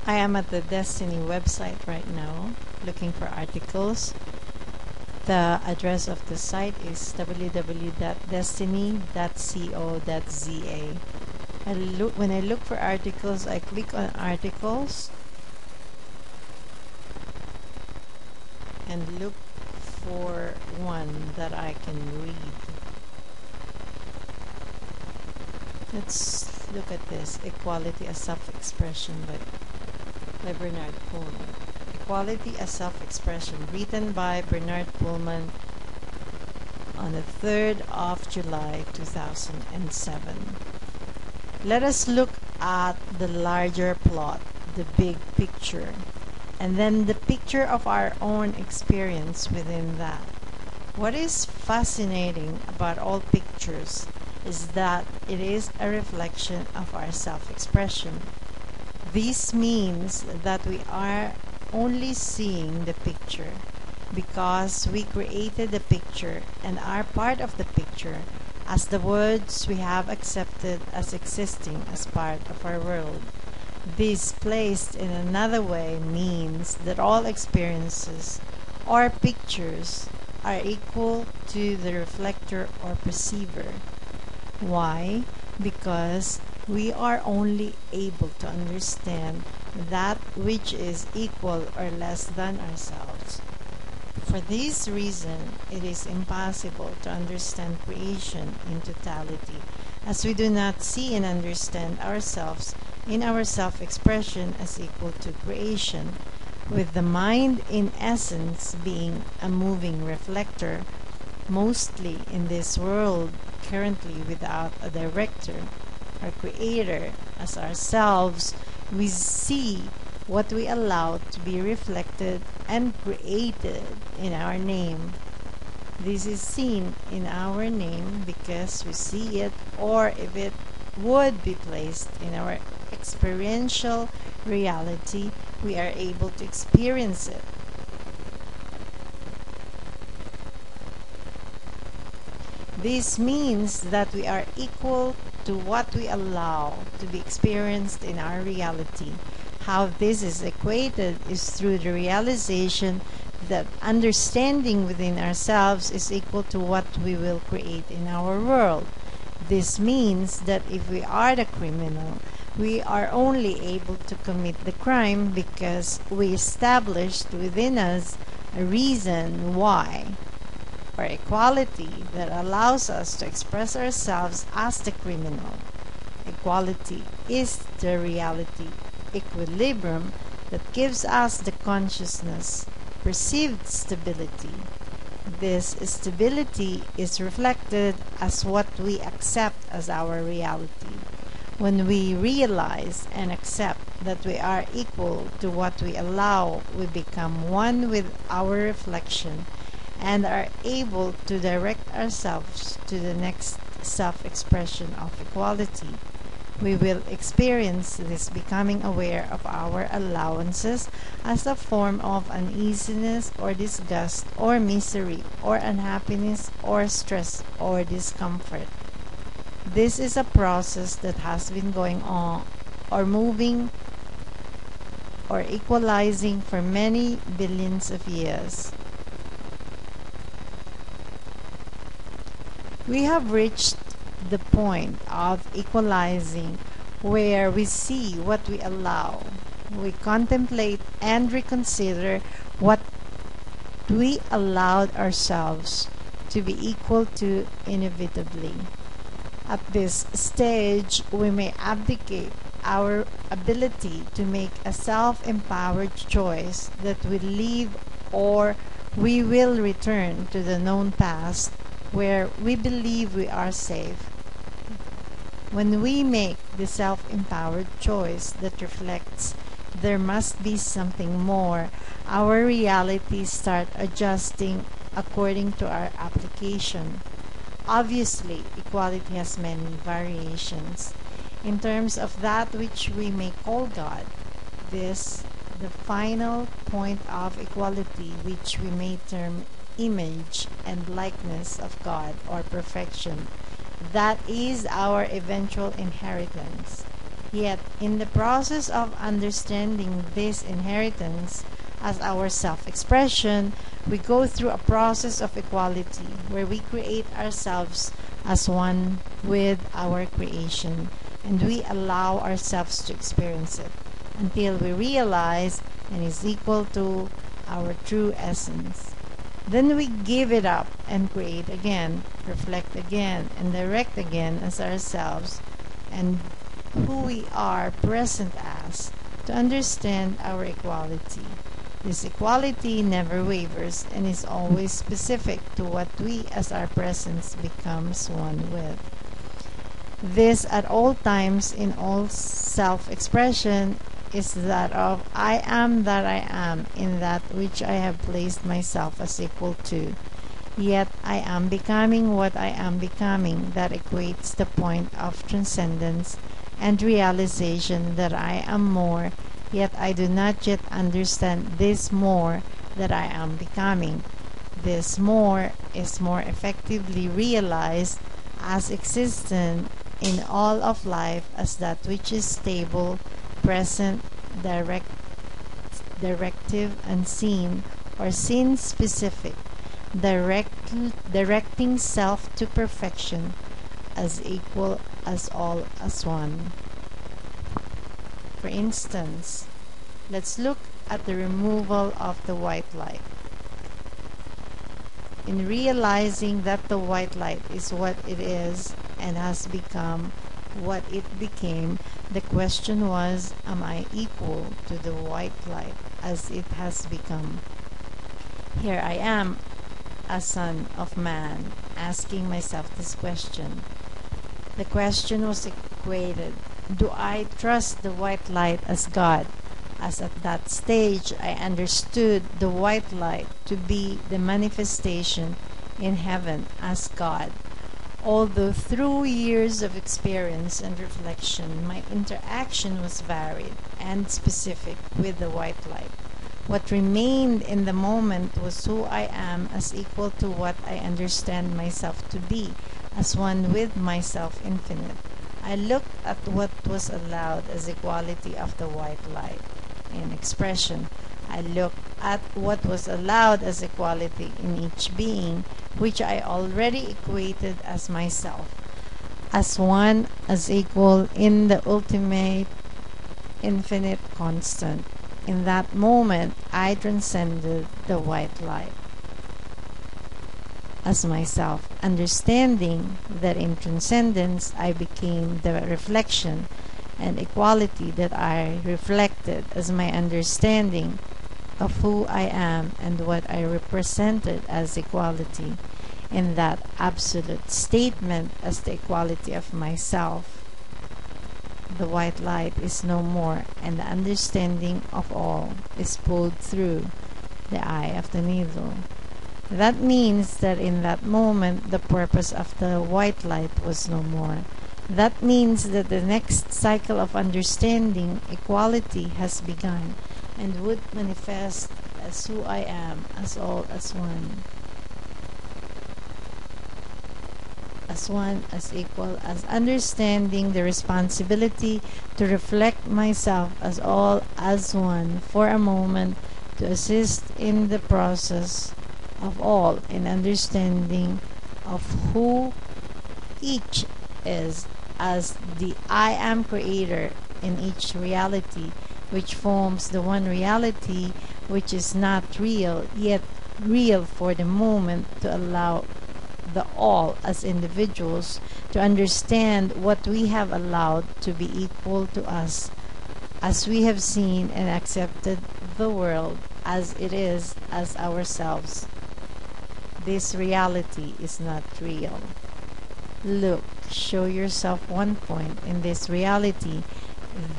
I am at the Destiny website right now looking for articles. The address of the site is www.destiny.co.za. When I look for articles, I click on articles and look for one that I can read. Let's look at this. Equality as Self-Expression by Bernard Poolman. Equality as Self-Expression, written by Bernard Poolman on the 3rd of July 2007. Let us look at the larger plot, the big picture, and then the picture of our own experience within that. What is fascinating about all pictures is that it is a reflection of our self-expression. This means that we are only seeing the picture because we created the picture and are part of the picture as the words we have accepted as existing as part of our world. This, placed in another way, means that all experiences or pictures are equal to the reflector or perceiver. Why? Because we are only able to understand that which is equal or less than ourselves. For this reason, it is impossible to understand creation in totality, as we do not see and understand ourselves in our self-expression as equal to creation, with the mind in essence being a moving reflector, mostly in this world currently without a director or creator as ourselves. We see what we allow to be reflected and created in our name. This is seen in our name because we see it, or if it would be placed in our experiential reality, we are able to experience it. This means that we are equal to what we allow to be experienced in our reality. How this is equated is through the realization that understanding within ourselves is equal to what we will create in our world. This means that if we are the criminal, we are only able to commit the crime because we established within us a reason why, or equality that allows us to express ourselves as the criminal. Equality is the reality equilibrium that gives us the consciousness, perceived stability. This stability is reflected as what we accept as our reality. When we realize and accept that we are equal to what we allow, we become one with our reflection and are able to direct ourselves to the next self-expression of equality. We will experience this becoming aware of our allowances as a form of uneasiness or disgust or misery or unhappiness or stress or discomfort. This is a process that has been going on or moving or equalizing for many billions of years. We have reached the point of equalizing where we see what we allow. We contemplate and reconsider what we allowed ourselves to be equal to inevitably. At this stage, we may abdicate our ability to make a self-empowered choice that will leave, or we will return to the known past where we believe we are safe. When we make the self-empowered choice that reflects there must be something more, our realities start adjusting according to our application. Obviously, equality has many variations. In terms of that which we may call God, this, the final point of equality, which we may term image and likeness of God or perfection, that is our eventual inheritance. Yet, in the process of understanding this inheritance as our self-expression, we go through a process of equality where we create ourselves as one with our creation, and we allow ourselves to experience it until we realize and is equal to our true essence. Then we give it up and create again, reflect again, and direct again as ourselves and who we are present as to understand our equality. This equality never wavers and is always specific to what we as our presence becomes one with. This at all times in all self-expression is that of I am that I am in that which I have placed myself as equal to. Yet I am becoming what I am becoming that equates the point of transcendence and realization that I am more, yet I do not yet understand this more that I am becoming. This more is more effectively realized as existent in all of life as that which is stable, present, directive, unseen, or scene specific, directing self to perfection as equal as all as one. For instance, let's look at the removal of the white light. In realizing that the white light is what it is and has become what it became, the question was, am I equal to the white light as it has become? Here I am, a son of man, asking myself this question. The question was equated, do I trust the white light as God? As at that stage I understood the white light to be the manifestation in heaven as God. Although through years of experience and reflection my interaction was varied and specific with the white light, what remained in the moment was who I am as equal to what I understand myself to be, as one with myself infinite. I looked at what was allowed as equality of the white light in expression. I looked at what was allowed as equality in each being, which I already equated as myself, as one, as equal in the ultimate, infinite constant. In that moment, I transcended the white light as myself, understanding that in transcendence I became the reflection and equality that I reflected as my understanding of who I am and what I represented as equality. In that absolute statement as the equality of myself, the white light is no more, and the understanding of all is pulled through the eye of the needle. That means that in that moment the purpose of the white light was no more. That means that the next cycle of understanding equality has begun and would manifest as who I am, as all as one. As one, as equal, as understanding the responsibility to reflect myself as all as one for a moment, to assist in the process of all in understanding of who each is as the I am creator in each reality, which forms the one reality which is not real, yet real for the moment, to allow the all as individuals to understand what we have allowed to be equal to us, as we have seen and accepted the world as it is as ourselves. This reality is not real. Look, show yourself one point in this reality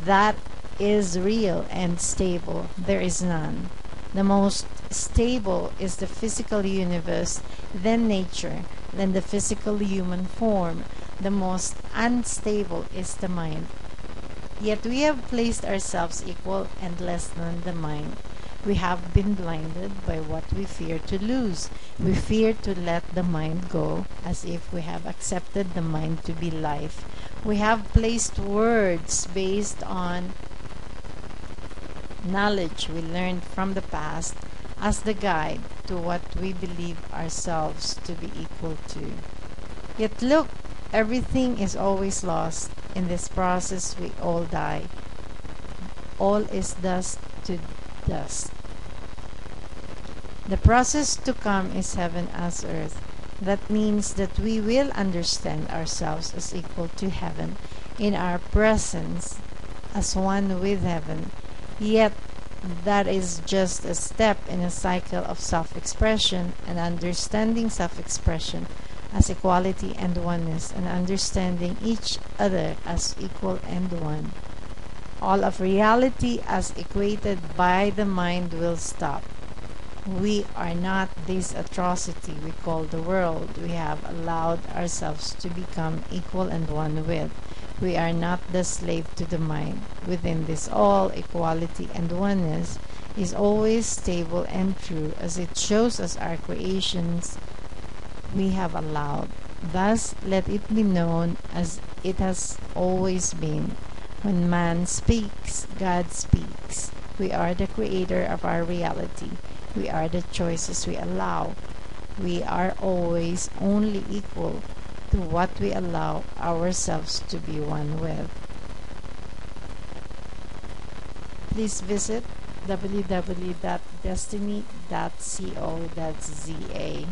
that is real and stable. There is none. The most stable is the physical universe, then nature, then the physical human form. The most unstable is the mind. Yet we have placed ourselves equal and less than the mind. We have been blinded by what we fear to lose. We fear to let the mind go, as if we have accepted the mind to be life, We have placed words based on knowledge we learned from the past as the guide to what we believe ourselves to be equal to. Yet look, everything is always lost. In this process we all die. All is dust to dust. The process to come is heaven as earth. That means that we will understand ourselves as equal to heaven in our presence as one with heaven. Yet that is just a step in a cycle of self-expression and understanding self-expression as equality and oneness, and understanding each other as equal and one. All of reality as equated by the mind will stop. We are not this atrocity we call the world. We have allowed ourselves to become equal and one with. We are not the slave to the mind. Within this all, equality and oneness is always stable and true, as it shows us our creations we have allowed. Thus, let it be known as it has always been. When man speaks, God speaks. We are the creator of our reality. We are the choices we allow. We are always only equal to what we allow ourselves to be one with. Please visit www.destiny.co.za.